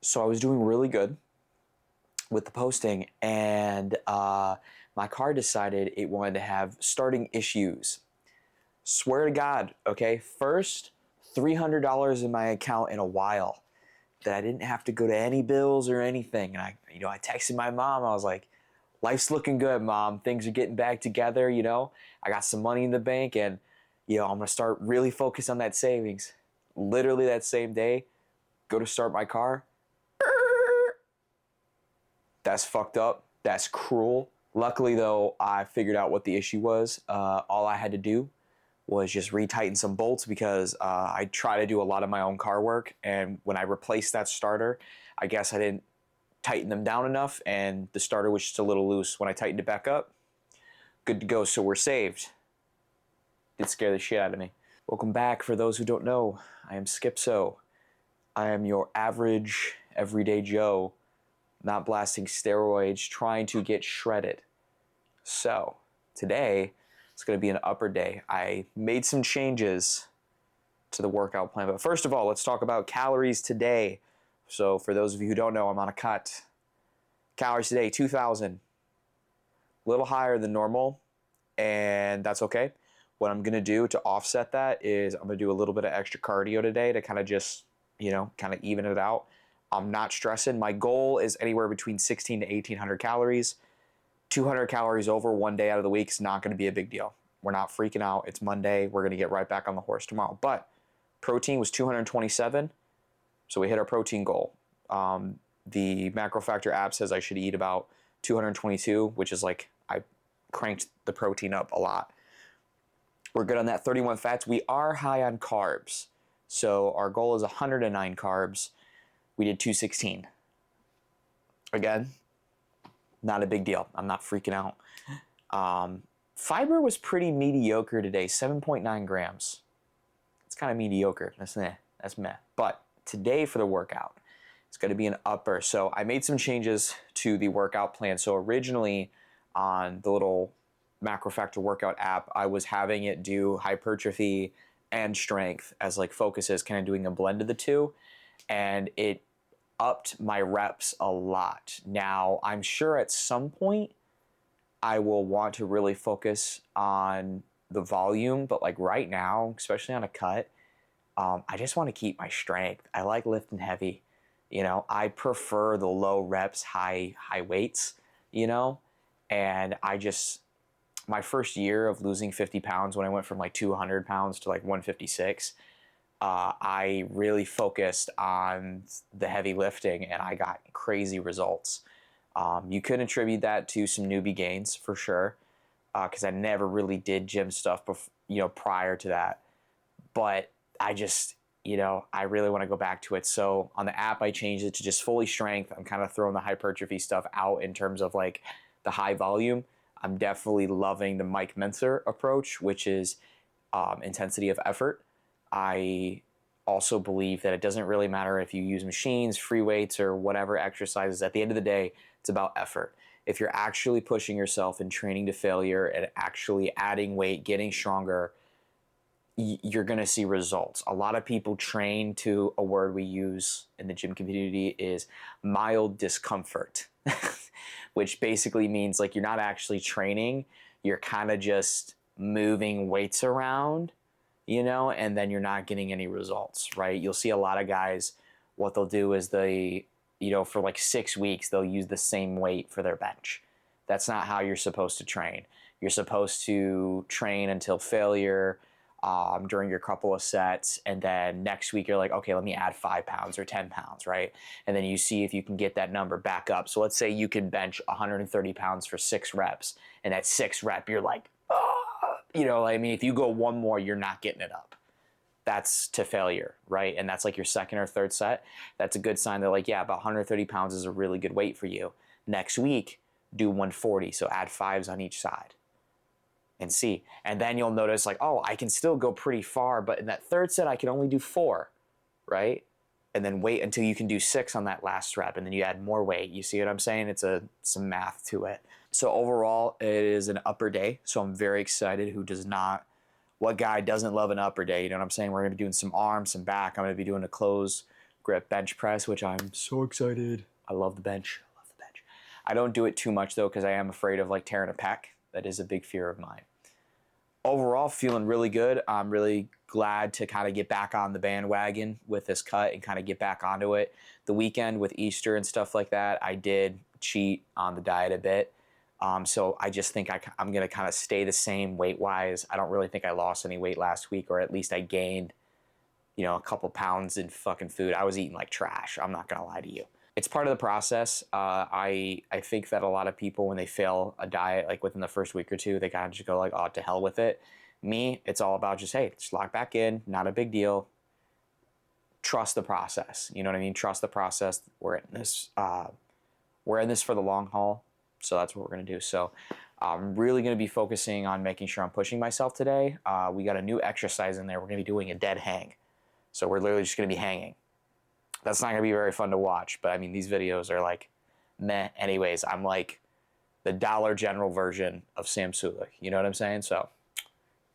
So I was doing really good with the posting, and my car decided it wanted to have starting issues. Swear to God, okay? First, $300 in my account in a while that I didn't have to go to any bills or anything. And I texted my mom. I was like, life's looking good, Mom. Things are getting back together, I got some money in the bank, and, I'm going to start really focus on that savings. Literally that same day, go to start my car. That's fucked up. That's cruel. Luckily, though, I figured out what the issue was. All I had to do was just retighten some bolts because I try to do a lot of my own car work. And when I replaced that starter, I guess I didn't tighten them down enough, and the starter was just a little loose. When I tightened it back up, good to go. So we're saved. Did scare the shit out of me. Welcome back. For those who don't know, I am Skipso. I am your average, everyday Joe, not blasting steroids, trying to get shredded. So today, it's going to be an upper day. I made some changes to the workout plan. But first of all, let's talk about calories today. So for those of you who don't know, I'm on a cut. Calories today, 2,000. A little higher than normal, and that's okay. What I'm going to do to offset that is I'm going to do a little bit of extra cardio today to kind of just, kind of even it out. I'm not stressing. My goal is anywhere between 16 to 1,800 calories. 200 calories over one day out of the week is not going to be a big deal. We're not freaking out. It's Monday. We're going to get right back on the horse tomorrow. But protein was 227, so we hit our protein goal. The Macro Factor app says I should eat about 222, which is like I cranked the protein up a lot. We're good on that. 31 fats. We are high on carbs. So our goal is 109 carbs. We did 216. Again, not a big deal. I'm not freaking out. Fiber was pretty mediocre today, 7.9 grams. It's kind of mediocre. That's meh. But today for the workout, it's going to be an upper. So I made some changes to the workout plan. So originally on the little Macro Factor workout app, I was having it do hypertrophy and strength as like focuses, kind of doing a blend of the two. And it upped my reps a lot. Now, I'm sure at some point I will want to really focus on the volume, but like right now, especially on a cut, I just want to keep my strength. I like lifting heavy. I prefer the low reps, high weights, and my first year of losing 50 pounds when I went from like 200 pounds to like 156, I really focused on the heavy lifting and I got crazy results. You could attribute that to some newbie gains for sure, because I never really did gym stuff prior to that. But I just, I really want to go back to it. So on the app, I changed it to just fully strength. I'm kind of throwing the hypertrophy stuff out in terms of like the high volume. I'm definitely loving the Mike Mentzer approach, which is intensity of effort. I also believe that it doesn't really matter if you use machines, free weights, or whatever exercises. At the end of the day, it's about effort. If you're actually pushing yourself and training to failure and actually adding weight, getting stronger, you're going to see results. A lot of people train to a word we use in the gym community is mild discomfort, which basically means like you're not actually training. You're kind of just moving weights around, and then you're not getting any results, right? You'll see a lot of guys, what they'll do is for like 6 weeks, they'll use the same weight for their bench. That's not how you're supposed to train. You're supposed to train until failure during your couple of sets, and then next week you're like, okay, let me add 5 pounds or 10 pounds, right? And then you see if you can get that number back up. So let's say you can bench 130 pounds for 6 reps, and at 6 rep, you're like, if you go one more, you're not getting it up. That's to failure, right? And that's like your second or third set. That's a good sign that like, yeah, about 130 pounds is a really good weight for you. Next week, do 140, so add 5s on each side. And see. And then you'll notice like, oh, I can still go pretty far, but in that third set, I can only do 4, right? And then wait until you can do 6 on that last rep, and then you add more weight. You see what I'm saying? It's some math to it. So overall, it is an upper day. So I'm very excited. What guy doesn't love an upper day? You know what I'm saying? We're going to be doing some arms, some back. I'm going to be doing a close grip bench press, which I'm so excited. I love the bench. I love the bench. I don't do it too much though because I am afraid of like tearing a pec. That is a big fear of mine. Overall, feeling really good. I'm really glad to kind of get back on the bandwagon with this cut and kind of get back onto it. The weekend with Easter and stuff like that, I did cheat on the diet a bit. So I just think I'm going to kind of stay the same weight-wise. I don't really think I lost any weight last week, or at least I gained, you know, a couple pounds in fucking food. I was eating like trash. I'm not going to lie to you. It's part of the process. I think that a lot of people, when they fail a diet, like within the first week or two, they kind of just go like, oh, to hell with it. Me, it's all about just, hey, just lock back in. Not a big deal. Trust the process. You know what I mean? Trust the process. We're in this for the long haul. So that's what we're going to do. So I'm really going to be focusing on making sure I'm pushing myself today. We got a new exercise in there. We're going to be doing a dead hang. So we're literally just going to be hanging. That's not going to be very fun to watch, but I mean, these videos are like meh anyways. I'm like the Dollar General version of Sam Sulek. You know what I'm saying? So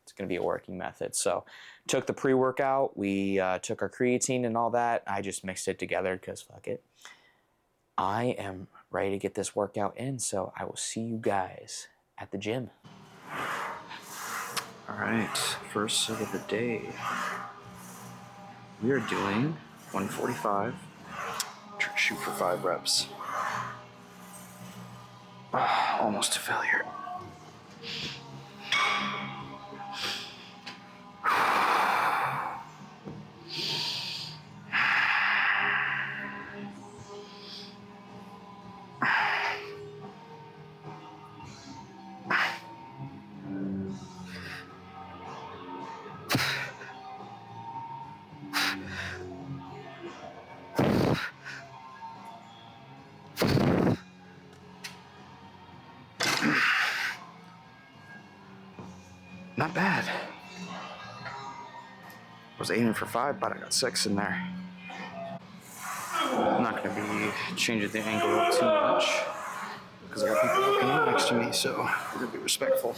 it's going to be a working method. So took the pre-workout. We took our creatine and all that. I just mixed it together because fuck it. I am ready to get this workout in, so I will see you guys at the gym. All right, first set of the day. We are doing 145. Shoot for 5 reps. Almost to failure. Not bad. I was aiming for 5, but I got 6 in there. I'm not going to be changing the angle up too much because I got people walking in next to me, so we're going to be respectful.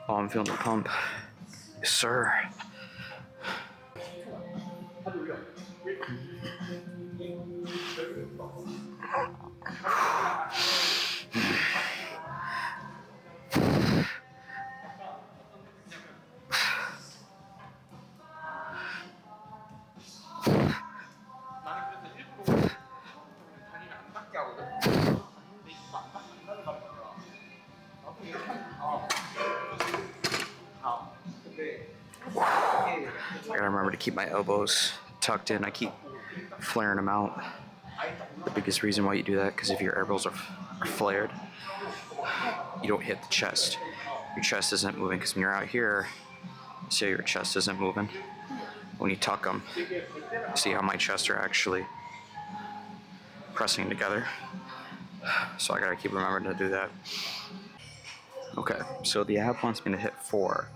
Oh, I'm feeling the pump. Yes, sir. I gotta remember to keep my elbows tucked in. I keep flaring them out. The biggest reason why you do that, because if your elbows are flared, you don't hit the chest. Your chest isn't moving, because when you're out here, see how your chest isn't moving? When you tuck them, see how my chest are actually pressing together. So I gotta keep remembering to do that. Okay, so the app wants me to hit 4.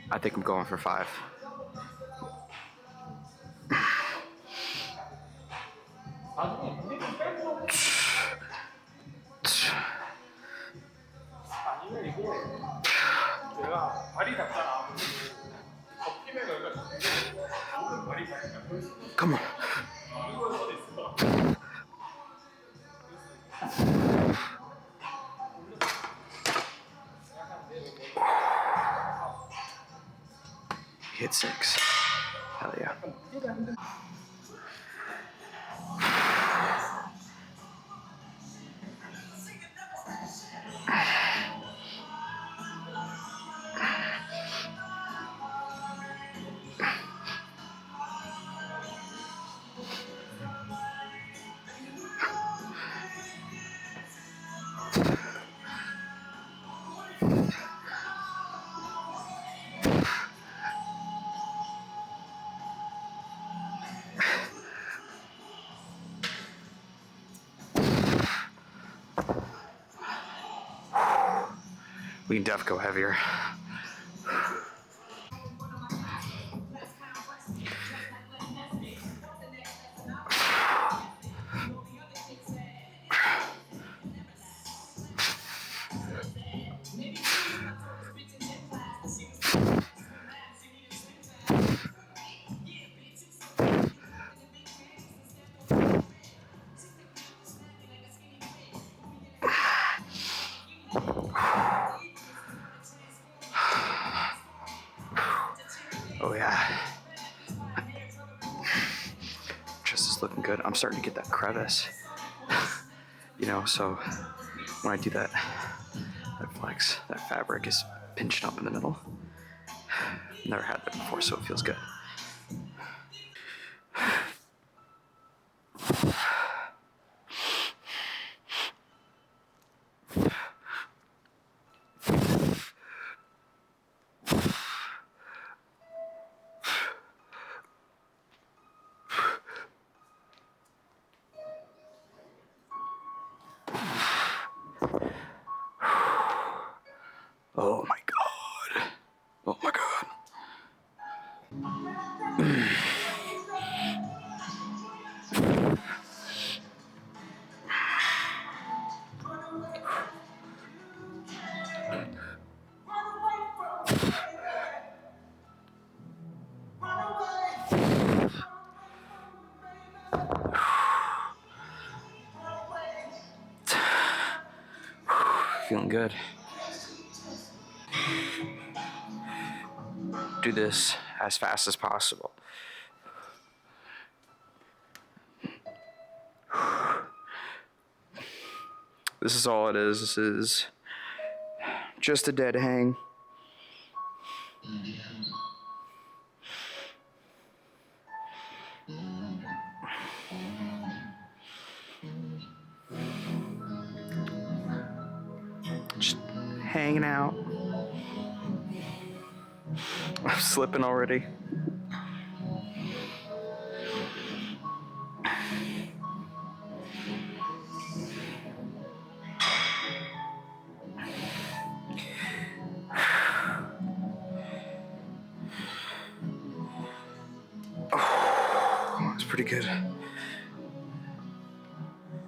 I think I'm going for 5. Come on. Hit 6. Hell yeah. We can def go heavier. Oh yeah. Chest is looking good. I'm starting to get that crevice. You know, so when I do that flex, that fabric is pinched up in the middle. Never had that before, so it feels good. Oh my god. Oh my god. Feeling good. Do this as fast as possible. This is all it is. This is just a dead hang. Just hanging out. I'm slipping already. Oh, that's pretty good. It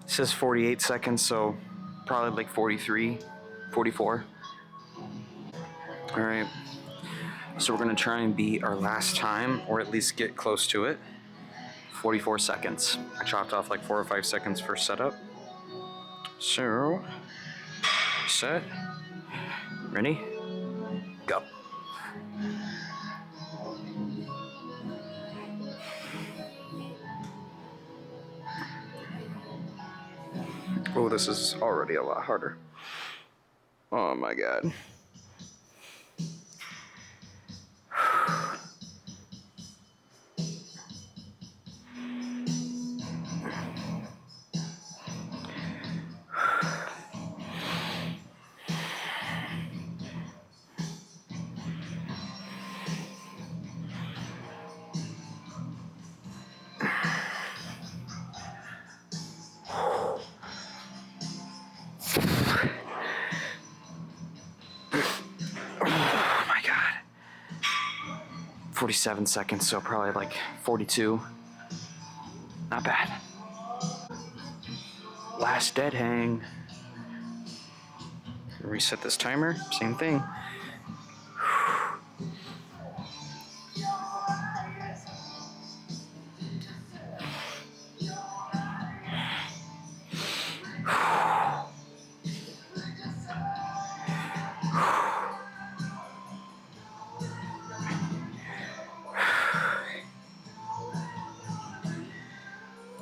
says 48 seconds, so probably like 43, 44. All right. So we're gonna try and beat our last time, or at least get close to it. 44 seconds. I chopped off like 4 or 5 seconds for setup. So, set, ready, go. Oh, this is already a lot harder. Oh my god. Oh my god. 47 seconds, so probably like 42. Not bad. Last dead hang. Reset this timer, same thing.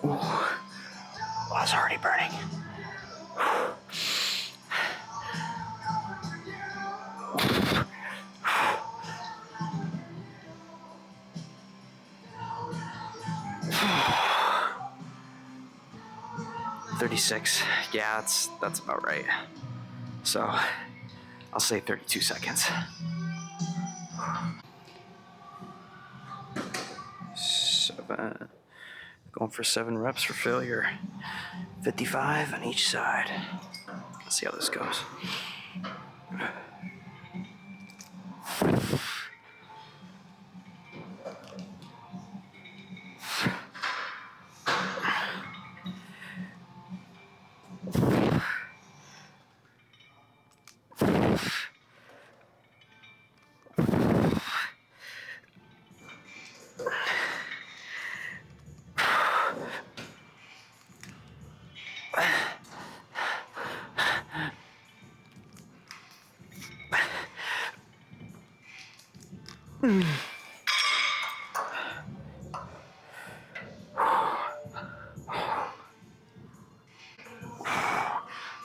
Oh, it's already burning. 36. Yeah, that's about right. So I'll say 32 seconds. 7. Going for 7 reps for failure. 55 on each side. Let's see how this goes.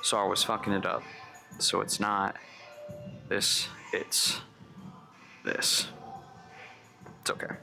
So I was fucking it up. So it's not this, it's this. It's okay.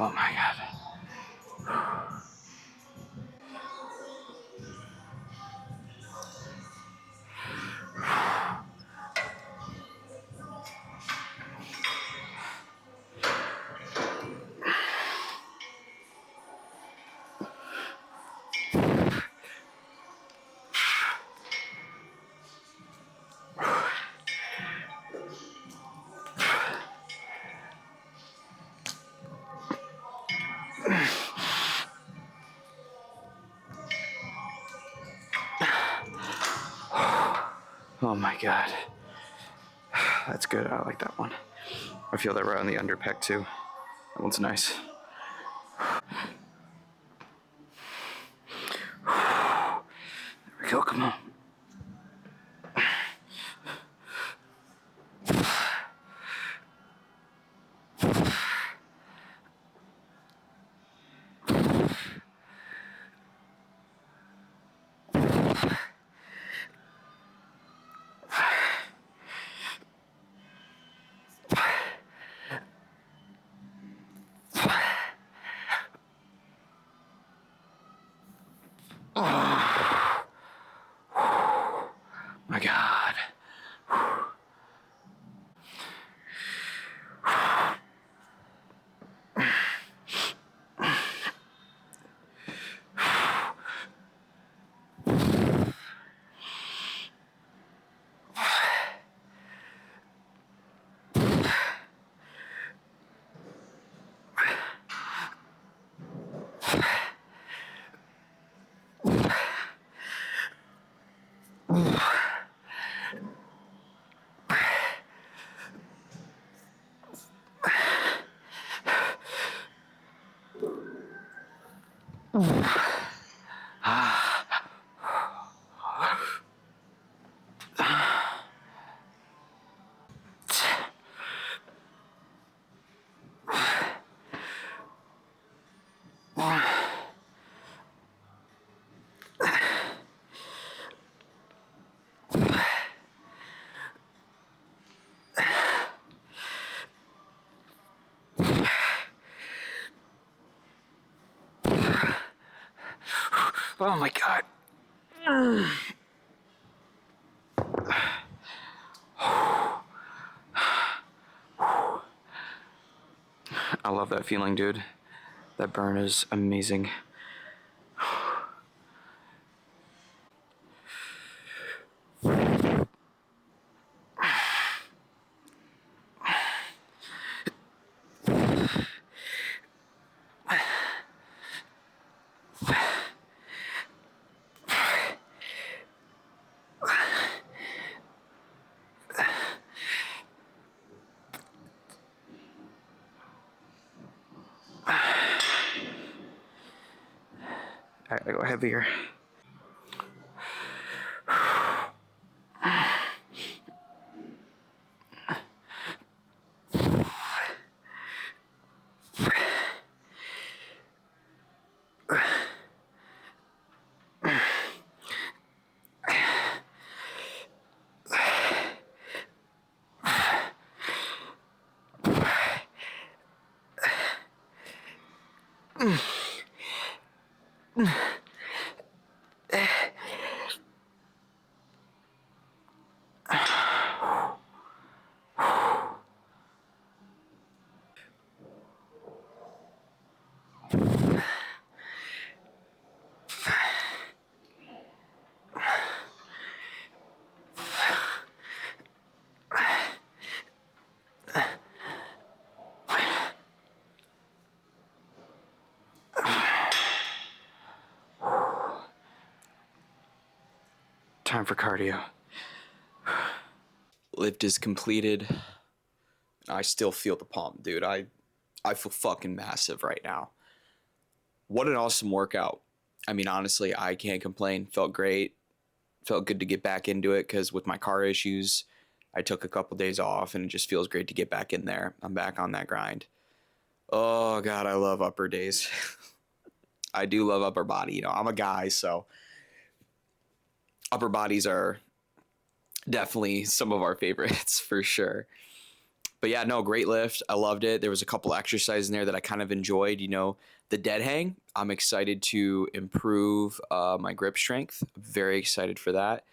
Oh my God. Oh my God. That's good. I like that one. I feel that right on the underpec too. That one's nice. There we go. Come on. My God. Oh my God. I love that feeling, dude. That burn is amazing. I go heavier. Time for cardio. Lift is completed. I still feel the pump, dude. I feel fucking massive right now. What an awesome workout. I mean, honestly, I can't complain. Felt great. Felt good to get back into it because with my car issues, I took a couple days off and it just feels great to get back in there. I'm back on that grind. Oh, God, I love upper days. I do love upper body. You know, I'm a guy, so upper bodies are definitely some of our favorites for sure. But yeah, no, great lift. I loved it. There was a couple exercises in there that I kind of enjoyed. You know, the dead hang. I'm excited to improve my grip strength. Very excited for that.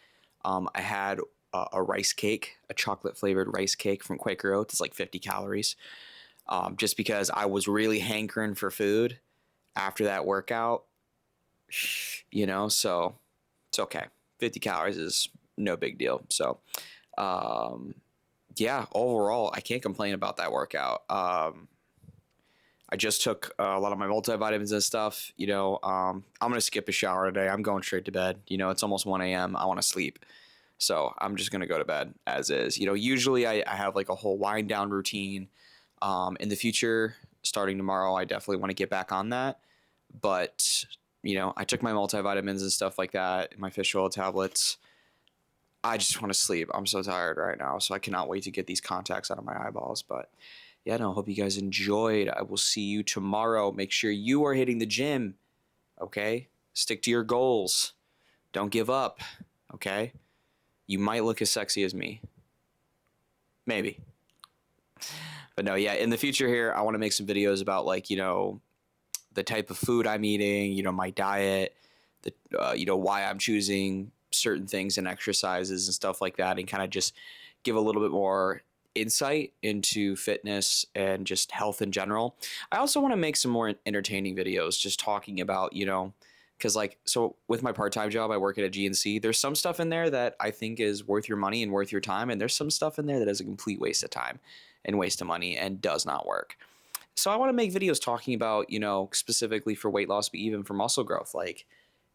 I had a rice cake, a chocolate flavored rice cake from Quaker Oats. It's like 50 calories. Just because I was really hankering for food after that workout. You know, so it's okay. 50 calories is no big deal. So, yeah, overall, I can't complain about that workout. I just took a lot of my multivitamins and stuff. You know, I'm going to skip a shower today. I'm going straight to bed. You know, it's almost 1 a.m. I want to sleep. So I'm just going to go to bed as is. You know, usually I have like a whole wind down routine. In the future, starting tomorrow, I definitely want to get back on that. But, you know, I took my multivitamins and stuff like that, my fish oil tablets. I just want to sleep. I'm so tired right now. So I cannot wait to get these contacts out of my eyeballs. But yeah, no, hope you guys enjoyed. I will see you tomorrow. Make sure you are hitting the gym. Okay? Stick to your goals. Don't give up. Okay? You might look as sexy as me. Maybe. But no, yeah, in the future here, I want to make some videos about like, you know, the type of food I'm eating, you know, my diet, you know, why I'm choosing certain things and exercises and stuff like that, and kind of just give a little bit more insight into fitness and just health in general. I also want to make some more entertaining videos just talking about, you know, because like, so with my part-time job, I work at a GNC. There's some stuff in there that I think is worth your money and worth your time. And there's some stuff in there that is a complete waste of time and waste of money and does not work. So I want to make videos talking about, you know, specifically for weight loss, but even for muscle growth, like,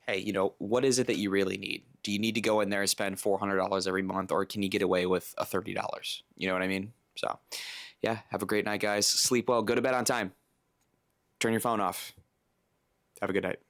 hey, you know, what is it that you really need? Do you need to go in there and spend $400 every month, or can you get away with a $30? You know what I mean? So yeah, have a great night, guys. Sleep well, go to bed on time. Turn your phone off. Have a good night.